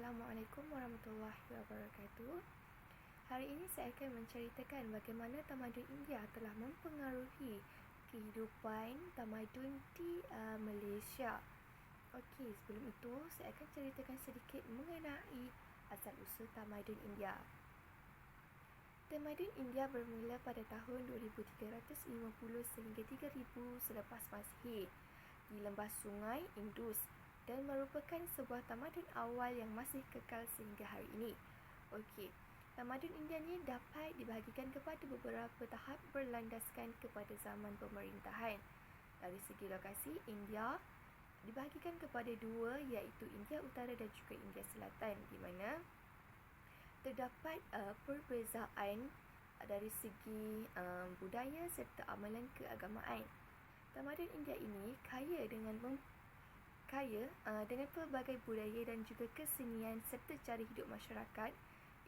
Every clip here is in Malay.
Assalamualaikum warahmatullahi wabarakatuh. Hari ini saya akan menceritakan bagaimana tamadun India telah mempengaruhi kehidupan tamadun di Malaysia. Okey, sebelum itu saya akan ceritakan sedikit mengenai asal-usul tamadun India. Tamadun India bermula pada tahun 2350 sehingga 3000 selepas Masihi di lembah sungai Indus dan merupakan sebuah tamadun awal yang masih kekal sehingga hari ini. Okey, tamadun India ni dapat dibahagikan kepada beberapa tahap berlandaskan kepada zaman pemerintahan. Dari segi lokasi, India dibahagikan kepada dua, iaitu India Utara dan juga India Selatan, di mana terdapat perbezaan dari segi budaya serta amalan keagamaan. Tamadun India ini kaya dengan pelbagai budaya dan juga kesenian serta cara hidup masyarakat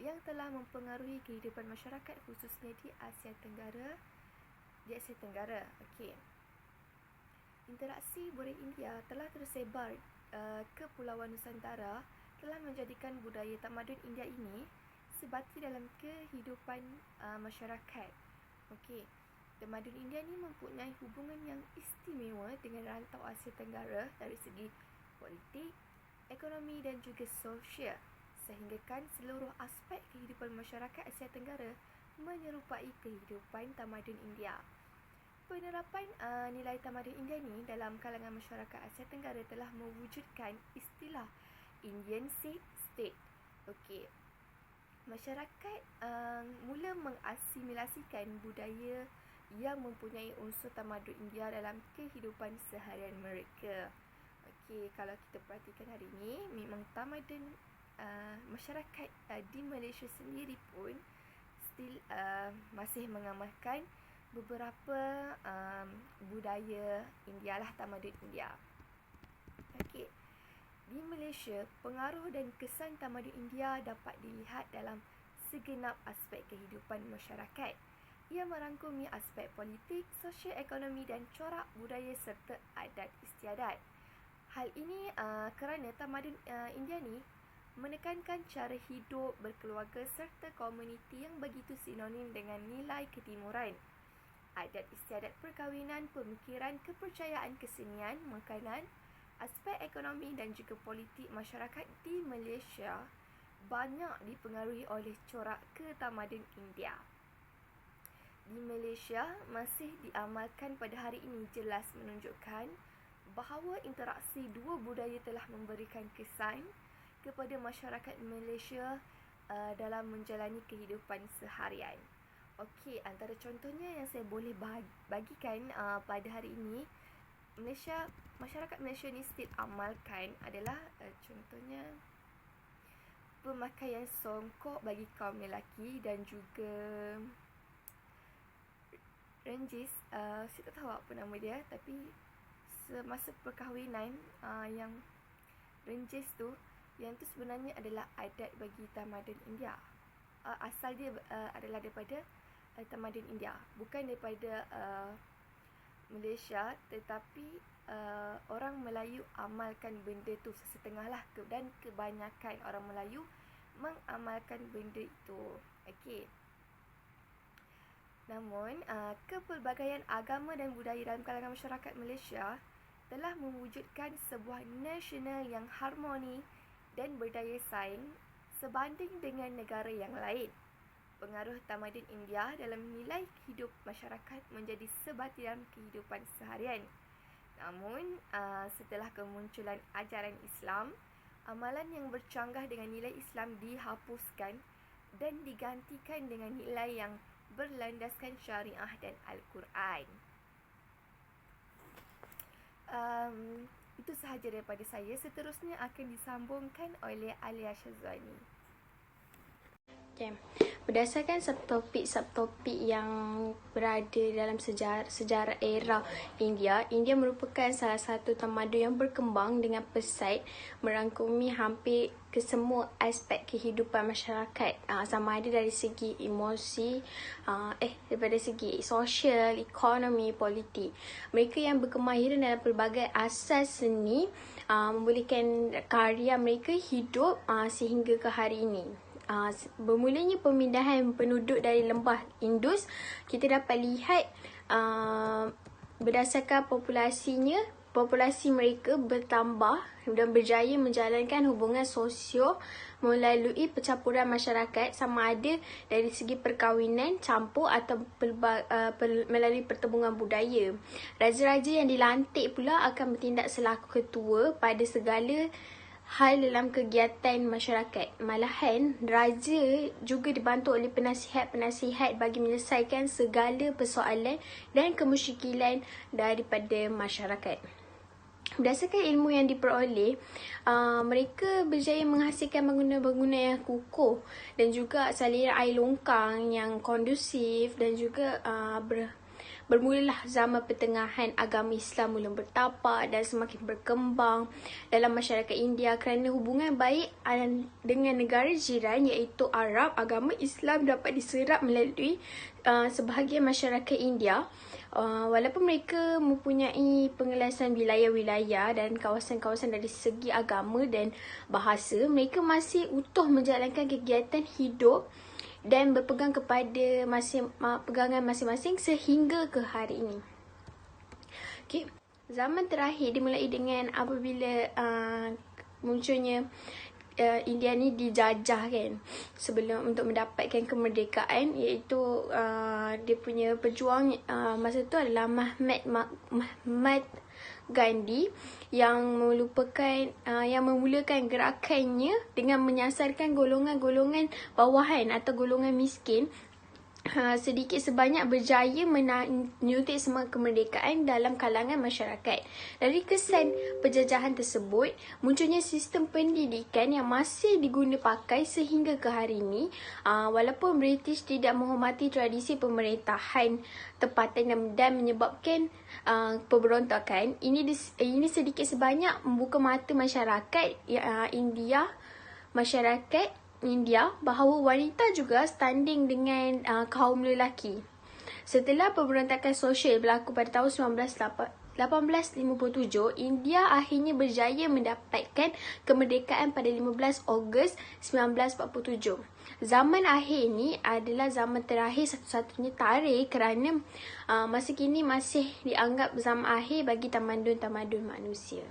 yang telah mempengaruhi kehidupan masyarakat khususnya di Asia Tenggara. Okey. Interaksi budaya India telah tersebar ke Pulauan Nusantara telah menjadikan budaya tamadun India ini sebati dalam kehidupan masyarakat. Okey. Tamadun India ni mempunyai hubungan yang istimewa dengan rantau Asia Tenggara dari segi politik, ekonomi dan juga sosial, sehinggakan seluruh aspek kehidupan masyarakat Asia Tenggara menyerupai kehidupan tamadun India. Penerapan nilai tamadun India ni dalam kalangan masyarakat Asia Tenggara telah mewujudkan istilah Indian Seed State. Okey. Masyarakat mula mengasimilasikan budaya yang mempunyai unsur tamadun India dalam kehidupan seharian mereka. Okey, kalau kita perhatikan hari ini, memang tamadun masyarakat di Malaysia sendiri pun still masih mengamalkan beberapa budaya India lah, tamadun India. Okey. Di Malaysia, pengaruh dan kesan tamadun India dapat dilihat dalam segenap aspek kehidupan masyarakat. Ia merangkumi aspek politik, sosial, ekonomi dan corak budaya serta adat istiadat. Hal ini kerana tamadun India ni menekankan cara hidup berkeluarga serta komuniti yang begitu sinonim dengan nilai ketimuran. Adat istiadat perkahwinan, pemikiran, kepercayaan, kesenian, makanan, aspek ekonomi dan juga politik masyarakat di Malaysia banyak dipengaruhi oleh corak ketamadun India. Di Malaysia masih diamalkan pada hari ini jelas menunjukkan bahawa interaksi dua budaya telah memberikan kesan kepada masyarakat Malaysia dalam menjalani kehidupan seharian. Okey, antara contohnya yang saya boleh bagikan pada hari ini, masyarakat Malaysia ni still amalkan adalah contohnya pemakaian songkok bagi kaum lelaki dan juga renjis. Saya tak tahu apa nama dia, tapi semasa perkahwinan yang renjis tu, yang tu sebenarnya adalah adat bagi tamadun India. Asal dia adalah daripada tamadun India, bukan daripada Malaysia, tetapi orang Melayu amalkan benda tu sesetengah lah, dan kebanyakan orang Melayu mengamalkan benda itu. Okey. Namun, kepelbagaian agama dan budaya dalam kalangan masyarakat Malaysia telah mewujudkan sebuah nasional yang harmoni dan berdaya saing sebanding dengan negara yang lain. Pengaruh tamadun India dalam nilai hidup masyarakat menjadi sebati dalam kehidupan seharian. Namun, setelah kemunculan ajaran Islam, amalan yang bercanggah dengan nilai Islam dihapuskan dan digantikan dengan nilai yang berlandaskan syariah dan Al-Quran. Itu sahaja daripada saya. Seterusnya akan disambungkan oleh Alia Syazwani. Okay. Berdasarkan subtopik yang berada dalam sejarah era India merupakan salah satu tamadun yang berkembang dengan pesat, merangkumi hampir kesemua aspek kehidupan masyarakat, sama ada dari segi emosi, daripada segi sosial, ekonomi, politik. Mereka yang berkemahiran dalam pelbagai asas seni membolehkan karya mereka hidup sehingga ke hari ini. Bermulanya pemindahan penduduk dari lembah Indus, kita dapat lihat berdasarkan populasi mereka bertambah dan berjaya menjalankan hubungan sosio melalui percampuran masyarakat, sama ada dari segi perkahwinan, campur atau melalui pertembungan budaya. Raja-raja yang dilantik pula akan bertindak selaku ketua pada segala hal dalam kegiatan masyarakat. Malahan, raja juga dibantu oleh penasihat-penasihat bagi menyelesaikan segala persoalan dan kemusykilan daripada masyarakat. Berdasarkan ilmu yang diperoleh, mereka berjaya menghasilkan bangunan-bangunan yang kukuh dan juga saluran air longkang yang kondusif, dan juga bermulalah zaman pertengahan agama Islam mula bertapak dan semakin berkembang dalam masyarakat India kerana hubungan baik dengan negara jiran iaitu Arab. Agama Islam dapat diserap melalui sebahagian masyarakat India. Walaupun mereka mempunyai pengelasan wilayah-wilayah dan kawasan-kawasan dari segi agama dan bahasa, mereka masih utuh menjalankan kegiatan hidup dan berpegang kepada pegangan masing-masing sehingga ke hari ini. Okay. Zaman terakhir dimulai dengan apabila munculnya India ni dijajah kan, sebelum untuk mendapatkan kemerdekaan, iaitu dia punya pejuang masa tu adalah Mahatma Gandhi yang memulakan gerakannya dengan menyasarkan golongan-golongan bawahan atau golongan miskin, sedikit sebanyak berjaya menyuntik semua kemerdekaan dalam kalangan masyarakat. Dari kesan penjajahan tersebut, munculnya sistem pendidikan yang masih diguna pakai sehingga ke hari ini. Walaupun British tidak menghormati tradisi pemerintahan tempatan dan menyebabkan pemberontakan, ini sedikit sebanyak membuka mata masyarakat India bahawa wanita juga standing dengan kaum lelaki. Setelah pemberontakan sosial berlaku pada tahun 1857, India akhirnya berjaya mendapatkan kemerdekaan pada 15 Ogos 1947. Zaman akhir ini adalah zaman terakhir satu-satunya tarikh kerana masa kini masih dianggap zaman akhir bagi tamadun-tamadun manusia.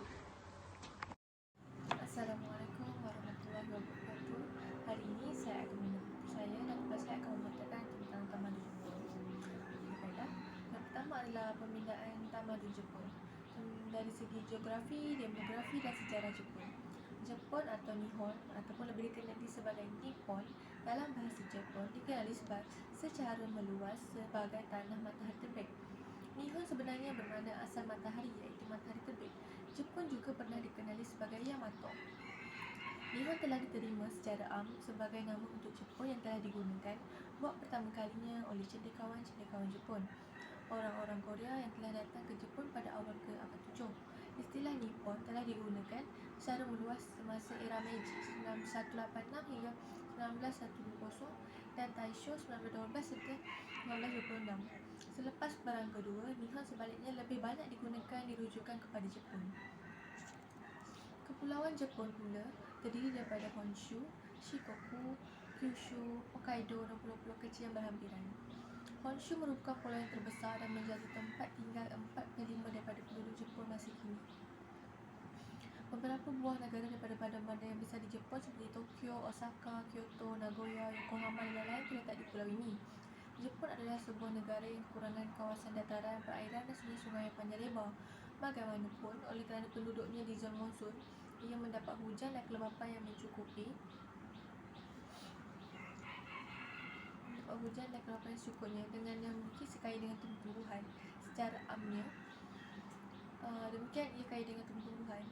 Assalamualaikum warahmatullahi wabarakatuh. Hari ini saya akan membacakan tentang tamadun Jepun. Baiklah, yang pertama adalah pemindahan tamadun Jepun. Dari segi geografi, demografi dan sejarah Jepun. Jepun atau Nihon ataupun lebih dikenali sebagai Nippon dalam bahasa Jepun dikenali secara meluas sebagai tanah matahari terbit. Nihon sebenarnya bermakna asal matahari, iaitu matahari terbit. Jepun juga pernah dikenali sebagai Yamato. Nihon telah diterima secara am sebagai nama untuk Jepun yang telah digunakan buat pertama kalinya oleh cendekiawan Jepun, orang-orang Korea yang telah datang ke Jepun pada awal ke-abad 7. Istilah Nippon telah digunakan secara meluas semasa era Meiji 1186 hingga 1910 dan Taisho 1912 serta 1926. Selepas Perang Kedua, Nihon sebaliknya lebih banyak dirujukan kepada Jepun. Kepulauan Jepun pula terdiri daripada Honshu, Shikoku, Kyushu, Hokkaido dan pulau-pulau kecil yang berhampiran. Honshu merupakan pulau yang terbesar dan menjadi tempat tinggal 4/5 daripada penduduk Jepun masa kini. Beberapa buah negara daripada badan bandar yang besar di Jepun seperti Tokyo, Osaka, Kyoto, Nagoya, Yokohama dan lain-lain terletak di pulau ini. Jepun adalah sebuah negara yang kekurangan kawasan dataran, perairan dan sungai-sungai yang panjang lebar. Bagaimanapun, oleh kerana penduduknya di zon monsun, ia mendapat hujan dan kelembapan yang mencukupi. Secukupnya dengan yang mungkin sekaya dengan tumbuh-tumbuhan. Secara amnya, demikian ia kaya dengan tumbuh-tumbuhan.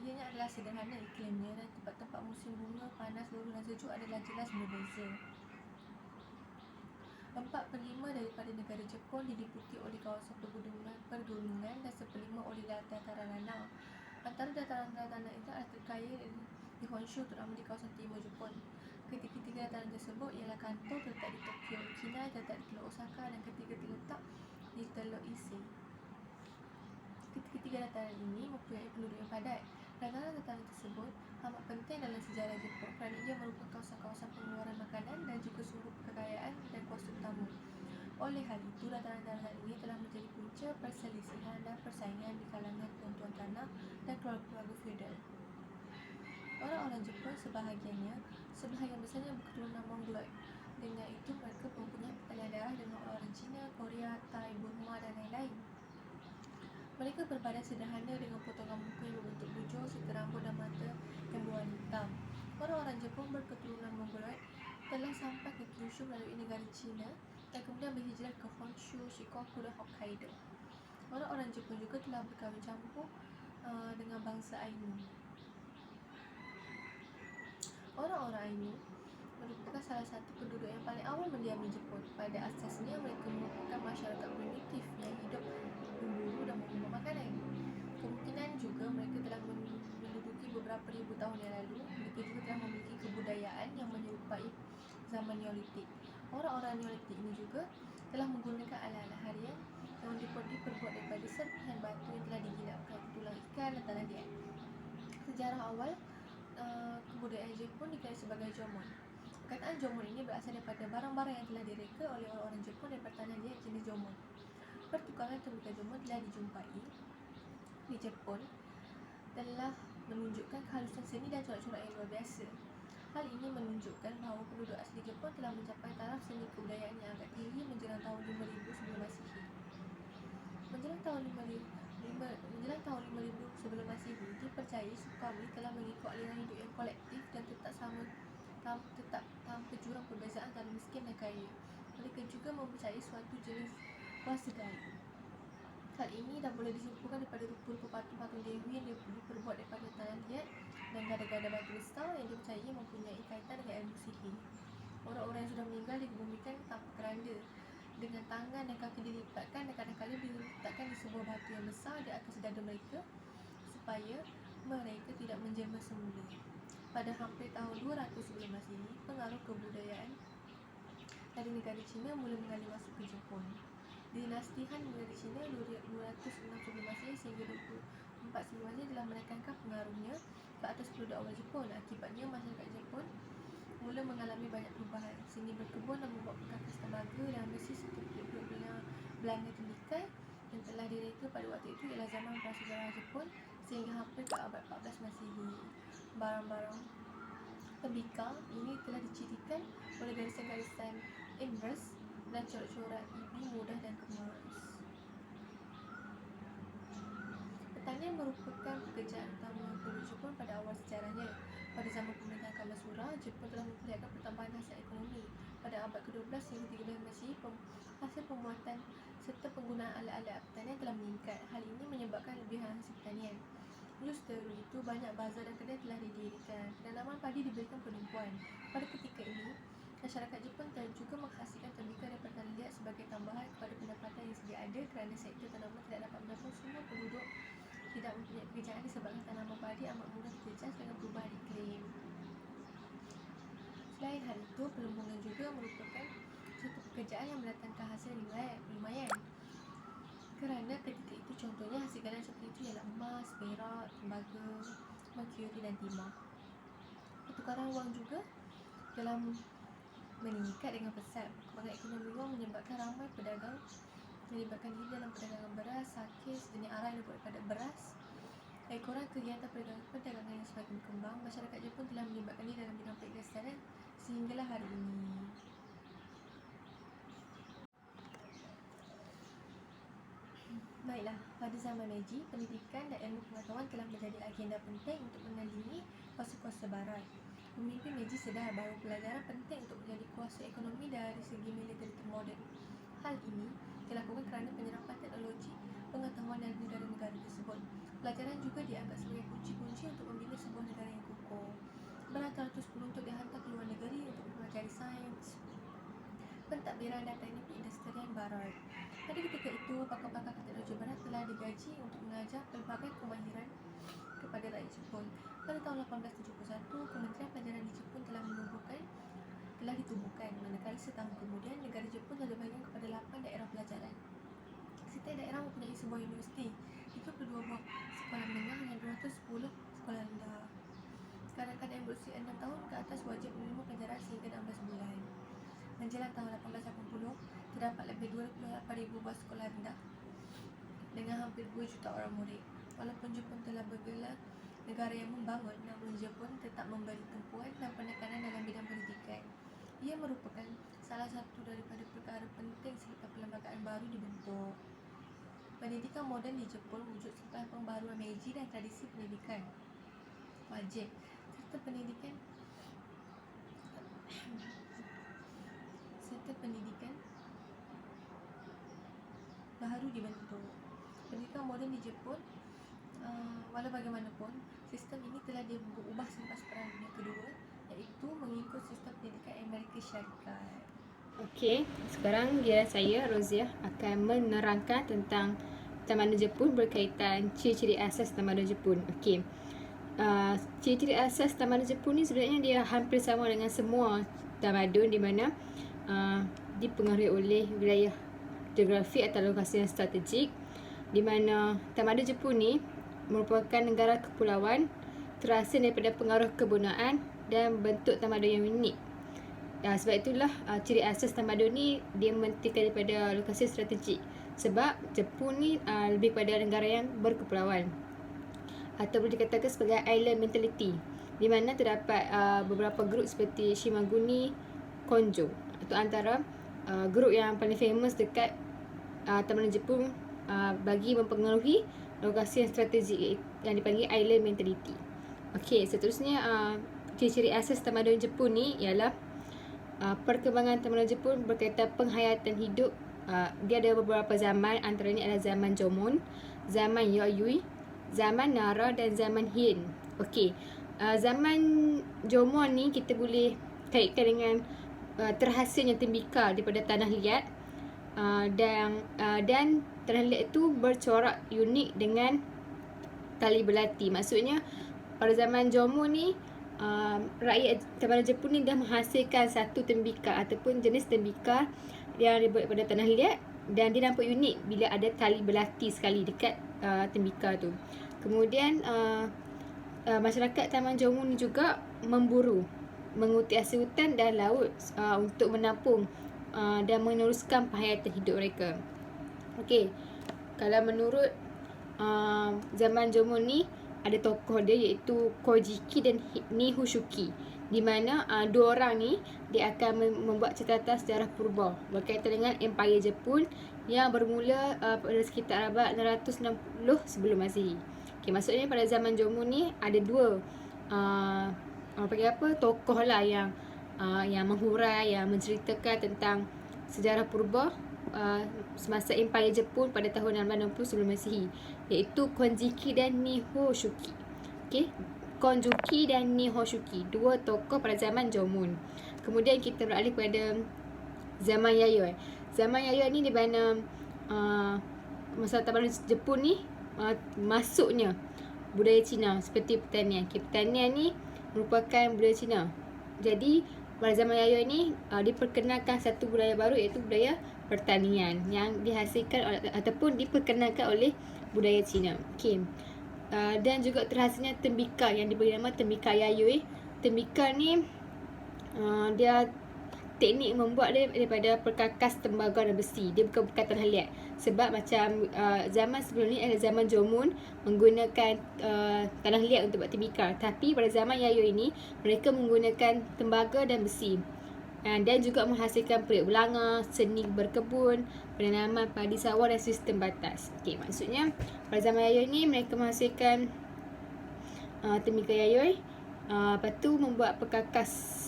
Ianya adalah sederhana iklimnya dan tempat-tempat musim bunga, panas, luruh dan sejuk adalah jelas berbeza. 4/5 daripada negara Jepun diliputi oleh kawasan pergunungan dan 1/5 oleh dataran tanah. Antara dataran tanah itu adalah terkaya di Honshu, terutama di kawasan timur Jepun. Ketiga dataran tersebut ialah Kanto terletak di Tokyo, Kinai terletak di Teluk Osaka, dan ketiga terletak di Teluk Ise. Ketiga dataran ini mempunyai penduduk yang padat. Dataran-dataran tersebut amat penting dalam sejarah Jepun kerana ia merupakan kawasan-kawasan pengeluaran makanan dan juga sumber kekayaan dan kuasa utama. Oleh hal itu, dataran-dataran ini telah menjadi punca perselisihan dan persaingan di kalangan tuan-tuan tanah dan keluarga-keluarga feodal. Orang-orang Jepun sebahagian besarnya berketurunan Mongoloid. Dengan itu, mereka mempunyai pertalian darah dengan orang Cina, Korea, Thai, Burma dan lain-lain. Mereka berbadan sederhana dengan potongan muka yang berbentuk bujur serta rambut dan mata yang berwarna hitam. Orang-orang Jepun berketurunan Mongoloid telah sampai ke Kyushu melalui negara Cina dan kemudian berhijrah ke Honshu, Shikoku dan Hokkaido. Orang-orang Jepun juga telah berkahwin campur dengan bangsa Ainu. Orang-orang Ainu merupakan salah satu penduduk yang paling awal mendiami Jepun. Pada asasnya, mereka merupakan masyarakat primitif yang hidup berburu dan membuat makanan. Kemungkinan juga mereka telah menduduki beberapa ribu tahun yang lalu. Mereka juga telah memiliki kebudayaan yang menyerupai zaman Neolitik. Orang-orang Neolitik ini juga telah menggunakan alat-alat harian yang diperbuat daripada serpihan batu yang telah digilapkan, tulang ikan dan tanah liat. Sejarah awal kebudayaan Jepun dikenali sebagai Jomon. Perkataan Jomon ini berasal daripada barang-barang yang telah direka oleh orang-orang Jepun daripada tanah liat jenis Jomon. Pertukaran terbuka Jomon telah dijumpai di Jepun telah menunjukkan kehalusan seni dan corak-corak yang luar biasa. Hal ini menunjukkan bahawa penduduk asli Jepun telah mencapai taraf seni kebudayaan yang agak tinggi menjelang tahun 5000 sebelum Masihi. Menjelang tahun 5000 sebelum Masihi, dipercayai suku kami telah mengikut aliran hidup yang kolektif dan tetap tanpa jurang perbezaan antara miskin dan kaya. Mereka juga mempercayai suatu jenis kuasa gaib. Hal ini dah boleh disimpulkan daripada rupa-rupa patung-patung dewi yang diperbuat daripada tanah liat dan gada-gada batu besar yang dipercayai mempunyai kaitan dengan ilmu sihir. Orang-orang yang sudah meninggal dikubumikan tanpa keranda, dengan tangan dan kaki dilipatkan dan kadang-kadang diletakkan di sebuah batu yang besar di atas dada mereka supaya mereka tidak menjelma semula. Pada hampir tahun 200 sebelum Masihi, pengaruh kebudayaan dari negara Cina mula mengalir masuk ke Jepun. Dinasti Han negara Cina 206 sebelum Masihi sehingga 24 sebelum Masihi telah menekankan pengaruhnya ke atas penduduk awal Jepun. Akibatnya, masyarakat Jepun mula mengalami banyak perubahan. Seni berkebun dan membuat perkakas tembaga dan besi serta belanga tembikar yang telah direka pada waktu itu ialah zaman prasejarah Jepun sehingga hampir ke abad 14 Masihi. Barang-barang tembikar ini telah dicirikan oleh garisan-garisan inverse dan corak-corak ibi mudah dan kemas. Pertanian merupakan pekerjaan utama penduduk Jepun pada awal sejarahnya. Pada zaman pemerintahan Kamasura, Jepun telah memperlihatkan pertambahan hasil ekonomi. Pada abad ke-12 hingga 13 Masihi, hasil pembuatan serta penggunaan alat-alat pertanian telah meningkat. Hal ini menyebabkan lebihan hasil pertanian. Justru itu, banyak bazar dan kedai telah didirikan. Penanaman padi diberikan penumpuan. Pada ketika ini, masyarakat Jepun telah juga menghasilkan tembikar daripada tanah liat sebagai tambahan kepada pendapatan yang sedia ada kerana sektor tanaman tidak dapat menampung semua penduduk tidak mempunyai pekerjaan disebabkan tanaman padi amat mudah diterjejas dengan perubahan iklim. Selain hal itu, pelembungan juga merupakan suatu pekerjaan yang mendatangkan hasil lumayan. Kerana ketika itu contohnya hasil galan seperti itu ialah emas, perak, tembaga, merkuri dan timah. Pertukaran wang juga telah meningkat dengan pesat. Kembangan ekonomi wang menyebabkan ramai pedagang melibatkan diri dalam perdagangan beras, sake, sejenis arang yang dibuat daripada beras. Ekoran kegiatan perdagangan yang semakin berkembang, masyarakat Jepun telah melibatkan diri dalam bidang perikanan sehinggalah hari ini. Baiklah, pada zaman Meiji, pendidikan dan ilmu pengetahuan telah menjadi agenda penting untuk menandingi kuasa-kuasa barat. Pemimpin Meiji sedar bahawa pelajaran penting untuk menjadi kuasa ekonomi dari segi militer moden. Hal ini dilakukan kerana penyerapan teknologi pengetahuan dari negara-negara tersebut. Pelajaran juga dianggap sebagai kunci-kunci untuk membina sebuah negara yang kokoh. Beratus-ratus penuntut dihantar ke luar negeri untuk mempelajari sains, pentadbiran dan teknik perindustrian barat. Pada ketika itu, pakar-pakar teknologi barat telah digaji untuk mengajar pelbagai kemahiran kepada rakyat Jepun. Pada tahun 1871, Kementerian Pelajaran di Jepun telah ditubuhkan, manakala setahun kemudian negara Jepun telah dibagikan kepada 8 daerah pelajaran. Setiap daerah mempunyai sebuah universiti, 32 buah sekolah menengah dan 210 sekolah rendah. Kanak-kanak yang berusia 6 tahun ke atas wajib menerima pelajaran sehingga 16 bulan. Menjelang tahun 1880, terdapat lebih 28,000 buah sekolah rendah dengan hampir 2 juta orang murid. Walaupun Jepun telah bergelar negara yang membangun, namun Jepun tetap memberi tumpuan dan penekanan dalam bidang pendidikan. Ia merupakan salah satu daripada perkara penting selepas perlembagaan baru dibentuk. Pendidikan moden di Jepun wujud setelah pembaruan Meiji dan tradisi pendidikan wajib serta pendidikan baru dibentuk. Pendidikan moden di Jepun, walau bagaimanapun, sistem ini telah diubah selepas Perang Dunia Kedua, iaitu mengikut sistem pendidikan Amerika Syarikat. Okey, sekarang giliran saya, Roziah, akan menerangkan tentang tamadun Jepun berkaitan ciri-ciri asas tamadun Jepun. Okey. Ciri-ciri asas tamadun Jepun ni sebenarnya dia hampir sama dengan semua tamadun di mana dipengaruhi oleh wilayah geografi atau lokasi yang strategik, di mana tamadun Jepun ni merupakan negara kepulauan terasing daripada pengaruh kebudayaan dan bentuk tamadun yang unik. Sebab itulah ciri asas tamadun ni dia mementingkan daripada lokasi strategik. Sebab Jepun ni lebih pada negara yang berkepulauan atau boleh dikatakan sebagai island mentality, di mana terdapat beberapa grup seperti Shimaguni, Konjo. Itu antara grup yang paling famous dekat tamadun Jepun bagi mempengaruhi lokasi yang strategik yang dipanggil island mentality. Okey, seterusnya ciri-ciri asas tamadun Jepun ni ialah perkembangan tamadun Jepun berkaitan penghayatan hidup. Dia ada beberapa zaman, antaranya adalah zaman Jomon, zaman Yayoi, zaman Nara dan zaman Heian. Okey, zaman Jomon ni kita boleh kaitkan dengan terhasilnya tembikar daripada tanah liat, dan tanah liat itu bercorak unik dengan tali belati. Maksudnya pada zaman Jomon ni rakyat tamadun Jepun ni dah menghasilkan satu tembikar ataupun jenis tembikar yang dibuat pada tanah liat, dan dia nampak unik bila ada tali belati sekali dekat tembikar tu. Kemudian masyarakat tamadun Jomon ni juga memburu, mengutip hutan dan laut untuk menampung dan meneruskan penghayatan hidup mereka. Okey, kalau menurut zaman Jomon ni ada tokoh dia iaitu Kojiki dan Nihonshuki, di mana dua orang ni dia akan membuat catatan sejarah purba berkaitan dengan Empire Jepun yang bermula pada sekitar abad 660 sebelum Masehi. Okey, maksudnya pada zaman Jomon ni ada dua tokoh lah yang menghurai, yang menceritakan tentang sejarah purba semasa Empire Jepun pada tahun 660 sebelum Masehi, iaitu Konjiki dan Nihonshuki. Okey, Konjuki dan Nihonshuki, dua tokoh pada zaman Jomon. Kemudian kita beralih pada zaman Yayoi. Zaman Yayoi ni di mana masa tamadun Jepun ni masuknya budaya Cina seperti pertanian. Pertanian ni merupakan budaya Cina. Jadi pada zaman Yayoi ni diperkenalkan satu budaya baru, iaitu budaya pertanian yang dihasilkan ataupun diperkenalkan oleh budaya Cina. Okey. Dan juga terhasilnya tembikar yang diberi nama tembikar Yayoi. Tembikar ni dia teknik membuat dia daripada perkakas tembaga dan besi. Dia bukan tanah liat. Sebab macam zaman sebelum ni adalah zaman Jomon menggunakan tanah liat untuk buat tembikar. Tapi pada zaman Yayoi ni mereka menggunakan tembaga dan besi. Dan juga menghasilkan periuk belanga, seni berkebun, penanaman padi sawah dan sistem batas. Okey, maksudnya pada zaman Yayoi ni mereka menghasilkan tembikar Yayoi, lepas tu membuat perkakas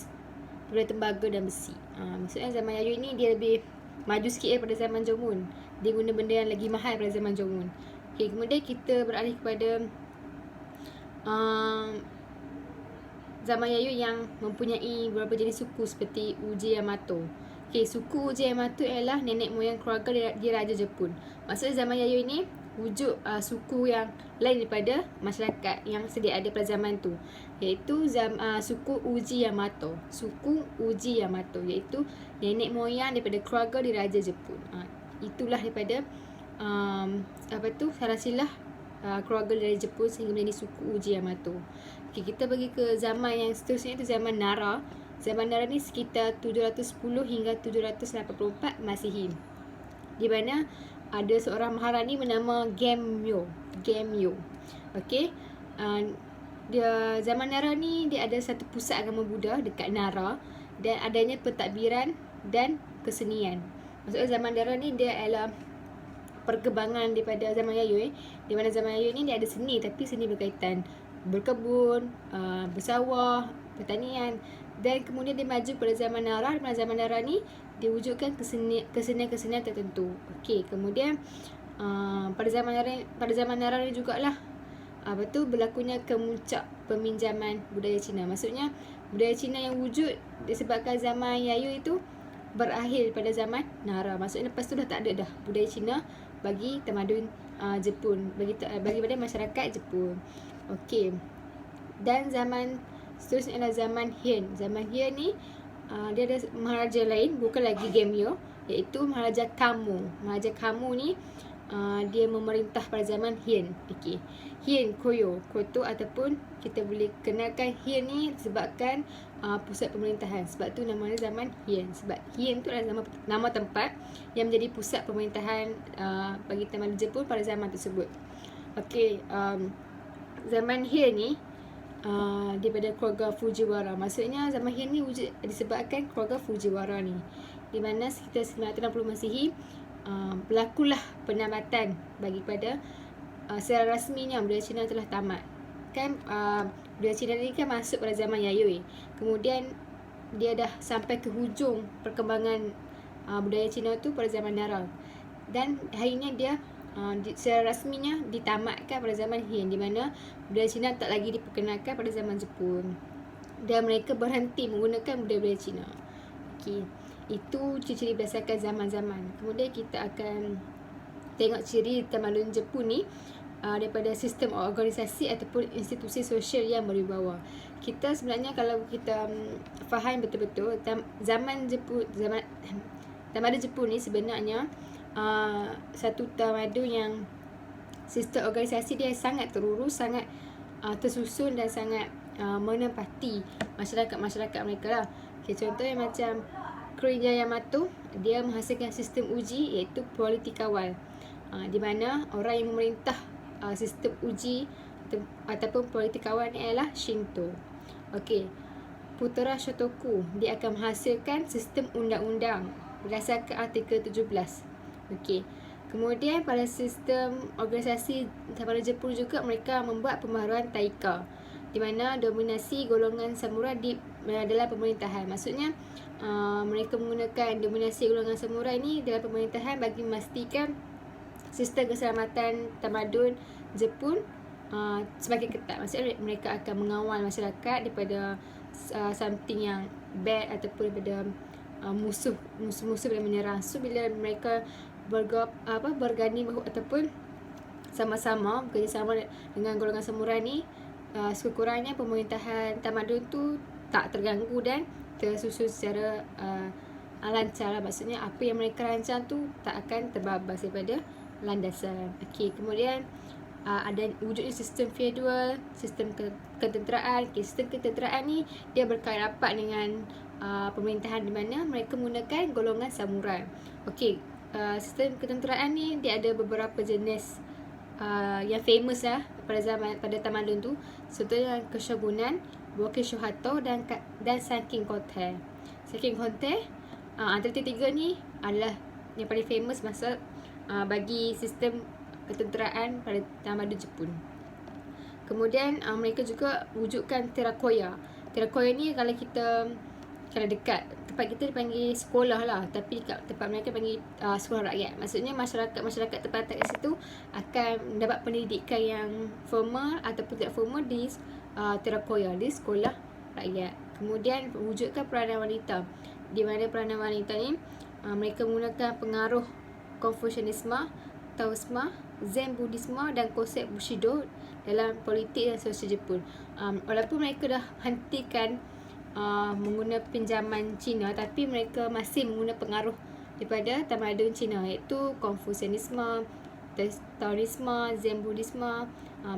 daripada tembaga dan besi. Maksudnya zaman Yayoi ni dia lebih maju sikit daripada zaman Jomon. Dia guna benda yang lagi mahal pada zaman Jomon. Okey, kemudian kita beralih kepada zaman Yayoi yang mempunyai beberapa jenis suku seperti Uji Yamato. Okey, suku Uji Yamato ialah nenek moyang keluarga di Raja Jepun. Maksudnya zaman Yayoi ni wujud suku yang lain daripada masyarakat yang sedia ada pada zaman tu, iaitu suku Uji Yamato. Suku Uji Yamato iaitu nenek moyang daripada keluarga di Raja Jepun. Itulah daripada silsilah keluarga dari Jepun sehingga menjadi suku Uji Yamato. Okay, kita pergi ke zaman yang seterusnya, itu zaman Nara. Zaman Nara ni sekitar 710 hingga 784 Masihi, di mana ada seorang maharani bernama Gemyo. Okey. Dia zaman Nara ni dia ada satu pusat agama Buddha dekat Nara dan adanya pentadbiran dan kesenian. Maksudnya zaman Nara ni dia adalah perkembangan daripada zaman Yayoi, di mana zaman Yayoi ni dia ada seni, tapi seni berkaitan berkebun, bersawah, pertanian, dan kemudian dia maju pada zaman Nara. Pada zaman Nara ni diwujudkan kesenian tertentu. Okey, kemudian pada zaman Nara ni jugalah berlakunya kemuncak peminjaman budaya Cina. Maksudnya budaya Cina yang wujud disebabkan zaman Yayoi itu berakhir pada zaman Nara. Maksudnya lepas tu dah tak ada dah budaya Cina bagi tamadun Jepun, bagi pada masyarakat Jepun. Okey. Dan zaman seterusnya adalah zaman Heian. Zaman Heian ni dia ada maharaja lain, bukan lagi Gemyo, iaitu Maharaja Kamo. Maharaja Kamo ni dia memerintah pada zaman Heian. Okey. Heian Koto ataupun kita boleh kenalkan Heian ni sebabkan pusat pemerintahan. Sebab tu nama dia zaman Heian. Sebab Heian tu adalah nama tempat yang menjadi pusat pemerintahan bagi tamadun Jepun pada zaman tersebut. Okey, zaman Heian ni daripada keluarga Fujiwara. Maksudnya zaman Heian ni wujud disebabkan keluarga Fujiwara ni, di mana sekitar 960 Masihi berlakulah penambatan bagi pada secara rasminya budaya Cina telah tamat. Kan budaya Cina ni kan masuk pada zaman Yayoi. Kemudian dia dah sampai ke hujung perkembangan budaya Cina tu pada zaman Nara. Dan akhirnya dia secara rasminya ditamatkan pada zaman Heian, di mana budaya Cina tak lagi diperkenalkan pada zaman Jepun dan mereka berhenti menggunakan budaya-budaya Cina. Okey, itu ciri-ciri berdasarkan zaman-zaman. Kemudian kita akan tengok ciri tamadun Jepun ni daripada sistem organisasi ataupun institusi sosial yang berwibawa. Kita sebenarnya kalau kita faham betul-betul tamadun Jepun ni sebenarnya satu tamadun yang sistem organisasi dia sangat terurus, sangat tersusun dan sangat menempati masyarakat mereka lah. Okay, contohnya macam Kerajaan Yamato, dia menghasilkan sistem uji iaitu politi kawal, di mana orang yang memerintah sistem uji ataupun politi kawal ni adalah Shinto. Okey, Putera Shotoku, dia akan menghasilkan sistem undang-undang berdasarkan artikel 17. Okey. Kemudian pada sistem organisasi tamadun Jepun juga mereka membuat pembaharuan taika, di mana dominasi golongan samurai dalam pemerintahan. Maksudnya mereka menggunakan dominasi golongan samurai ni dalam pemerintahan bagi memastikan sistem keselamatan tamadun Jepun semakin ketat. Maksudnya mereka akan mengawal masyarakat daripada something yang bad ataupun daripada musuh-musuh yang menyerang. So bila mereka berganding ataupun sama-sama bekerjasama dengan golongan samurai ni, sekurang-kurangnya pemerintahan tamadun tu tak terganggu dan tersusun secara lancar lah. Maksudnya apa yang mereka rancang tu tak akan terbabas daripada landasan. Okey, kemudian ada wujudnya sistem feudal, sistem ketenteraan. Sistem ketenteraan ni dia berkait rapat dengan pemerintahan, di mana mereka menggunakan golongan samurai. Okey, sistem ketenteraan ni dia ada beberapa jenis yang famous lah pada tamadun tu. Contohnya Keshogunan, Boken Shohato dan Sankin Kote. Sankin Kote antara tiga ni adalah yang paling famous masa bagi sistem ketenteraan pada tamadun Jepun. Kemudian mereka juga wujudkan Terakoya. Terakoya ni kalau dekat tempat kita dipanggil sekolah lah, tapi kat tempat mereka panggil sekolah rakyat. Maksudnya masyarakat tempat kat situ akan mendapat pendidikan yang formal ataupun tidak formal di Terakoya, di sekolah rakyat. Kemudian wujudkan peranan wanita. di mana peranan wanita ni mereka menggunakan pengaruh Konfusianisme, Taoisme, Zen Buddhisme dan konsep Bushido dalam politik dan sosial Jepun. Walaupun mereka dah hentikan menggunakan pinjaman Cina, tapi mereka masih menggunakan pengaruh daripada tamadun Cina, iaitu Konfusianisme, Taoisme, Zen Buddhisme,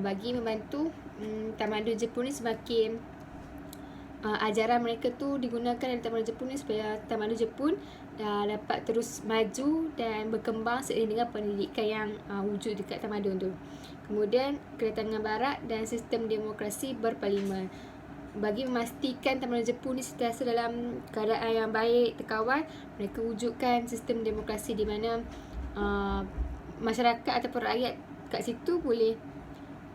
bagi membantu tamadun Jepun ni semakin ajaran mereka tu digunakan dalam tamadun Jepun ni supaya tamadun Jepun dapat terus maju dan berkembang seiring dengan pendidikan yang wujud dekat tamadun tu. Kemudian kedatangan Barat dan sistem demokrasi berparlimen. Bagi memastikan tamadun Jepun ni sentiasa dalam keadaan yang baik, terkawal, mereka wujudkan sistem demokrasi di mana masyarakat ataupun rakyat kat situ boleh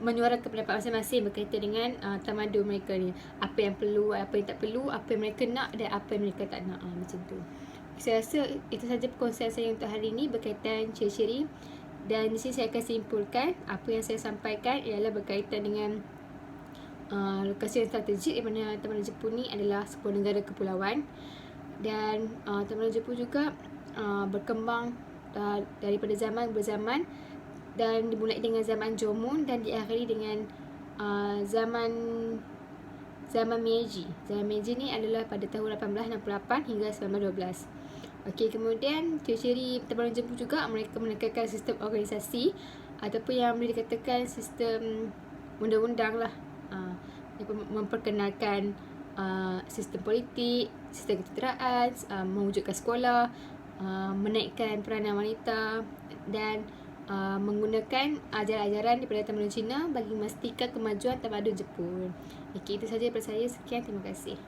menyuarakan pendapat masing-masing berkaitan dengan tamadun mereka ni. Apa yang perlu, apa yang tak perlu, apa yang mereka nak dan apa yang mereka tak nak. Macam tu. Saya rasa itu sahaja perkongsian saya untuk hari ini berkaitan ciri-ciri. Dan di sini saya akan simpulkan apa yang saya sampaikan ialah berkaitan dengan lokasi yang strategik, di mana tamadun Jepun ni adalah sebuah negara kepulauan. Dan tamadun Jepun juga berkembang daripada zaman ke zaman, dan dimulai dengan zaman Jomon dan diakhiri dengan zaman Meiji. Zaman Meiji ni adalah pada tahun 1868 hingga 1912. Okey, kemudian ciri-ciri tamadun Jepun juga mereka menekankan sistem organisasi ataupun yang boleh dikatakan sistem undang-undang lah. Memperkenalkan sistem politik, sistem ketenteraan, mewujudkan sekolah, menaikkan peranan wanita dan menggunakan ajaran-ajaran daripada tamadun Cina bagi memastikan kemajuan tamadun Jepun. Okey, itu sahaja daripada saya. Sekian, terima kasih.